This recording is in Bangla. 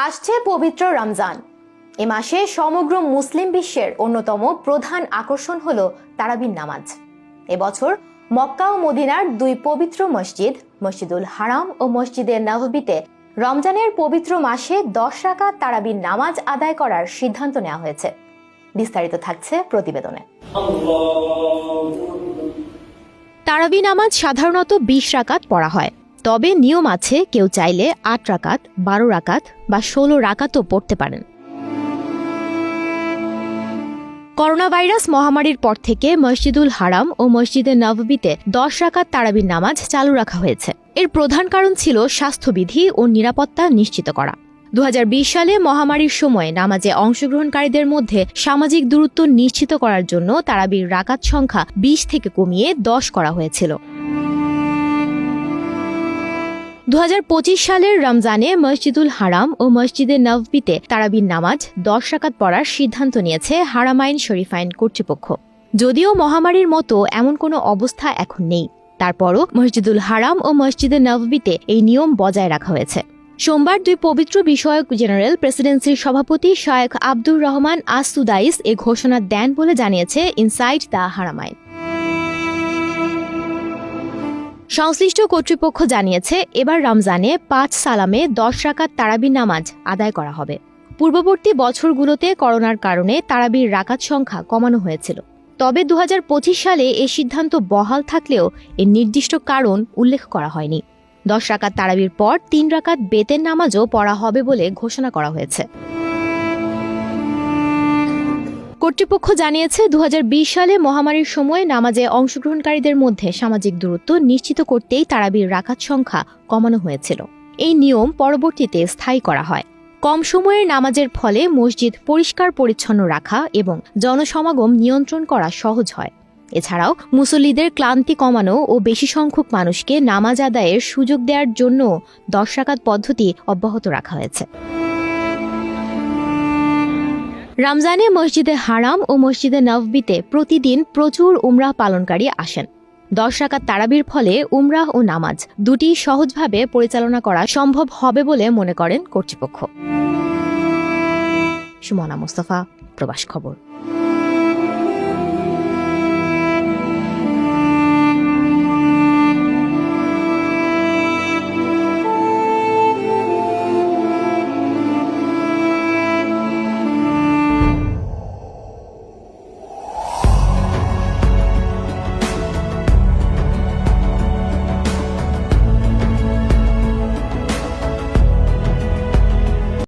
আসছে পবিত্র রমজান। এ মাসে সমগ্র মুসলিম বিশ্বের অন্যতম প্রধান আকর্ষণ হলো তারাবির নামাজ। এবছর মক্কা ও মদিনার দুই পবিত্র মসজিদ মসজিদুল হারাম ও মসজিদে নববীতে রমজানের পবিত্র মাসে 10 রাকাত তারাবির নামাজ আদায় করার সিদ্ধান্ত নেওয়া হয়েছে। বিস্তারিত থাকছে প্রতিবেদনে। তারাবি নামাজ সাধারণত 20 রাকাত পড়া হয়, তবে নিয়ম আছে কেউ চাইলে 8 রাকাত, 12 রাকাত বা 16 রাকাতও পড়তে পারেন। করোনা ভাইরাস মহামারীর পর থেকে মসজিদুল হারাম ও মসজিদে নববীতে 10 রাকাত তারাবির নামাজ চালু রাখা হয়েছে। এর প্রধান কারণ ছিল স্বাস্থ্যবিধি ও নিরাপত্তা নিশ্চিত করা। 2020 সালে মহামারীর সময় নামাজে অংশগ্রহণকারীদের মধ্যে সামাজিক দূরত্ব নিশ্চিত করার জন্য তারাবির রাকাত সংখ্যা 20 থেকে কমিয়ে 10 করা হয়েছিল। 2025 সালের রমজানে মসজিদুল হারাম ও মসজিদে নববীতে তারাবির নামাজ 10 রাকাত পড়ার সিদ্ধান্ত নিয়েছে হারামাইন শরীফাইন কর্তৃপক্ষ। যদিও মহামারীর মতো এমন কোনো অবস্থা এখন নেই, তারপরও মসজিদুল হারাম ও মসজিদে নববীতে এই নিয়ম বজায় রাখা হয়েছে। সোমবার দুই পবিত্র বিষয়ক জেনারেল প্রেসিডেন্সির সভাপতি শায়েখ আব্দুর রহমান আস সুদাইস এ ঘোষণা দেন বলে জানিয়েছে ইনসাইড দ্য হারামাইন। সংশ্লিষ্ট কর্তৃপক্ষ জানিয়েছে, এবার রমজানে 5 সালামে 10 রাকাত তারাবির নামাজ আদায় করা হবে। পূর্ববর্তী বছরগুলোতে করোনার কারণে তারাবির রাকাত সংখ্যা কমানো হয়েছিল, তবে 2025 সালে এ সিদ্ধান্ত বহাল থাকলেও এর নির্দিষ্ট কারণ উল্লেখ করা হয়নি। 10 রাকাত তারাবির পর 3 রাকাত বেতের নামাজও পড়া হবে বলে ঘোষণা করা হয়েছে। কর্তৃপক্ষ জানিয়েছে, 2020 সালে মহামারীর সময় নামাজে অংশগ্রহণকারীদের মধ্যে সামাজিক দূরত্ব নিশ্চিত করতেই তারাবির রাকাত সংখ্যা কমানো হয়েছিল। এই নিয়ম পরবর্তীতে স্থায়ী করা হয়। কম সময়ের নামাজের ফলে মসজিদ পরিষ্কার পরিচ্ছন্ন রাখা এবং জনসমাগম নিয়ন্ত্রণ করা সহজ হয়। এছাড়াও মুসল্লিদের ক্লান্তি কমানো ও বেশি সংখ্যক মানুষকে নামাজ আদায়ের সুযোগ দেওয়ার জন্য 10 রাকাত পদ্ধতি অব্যাহত রাখা হয়েছে। রমজানে মসজিদে হারাম ও মসজিদে নববীতে প্রতিদিন প্রচুর উমরাহ পালনকারী আসেন। 10 রাকাত তারাবির ফলে উমরাহ ও নামাজ দুটি সহজভাবে পরিচালনা করা সম্ভব হবে বলে মনে করেন কর্তৃপক্ষ। সুমনা মুস্তাফা, প্রবাস খবর।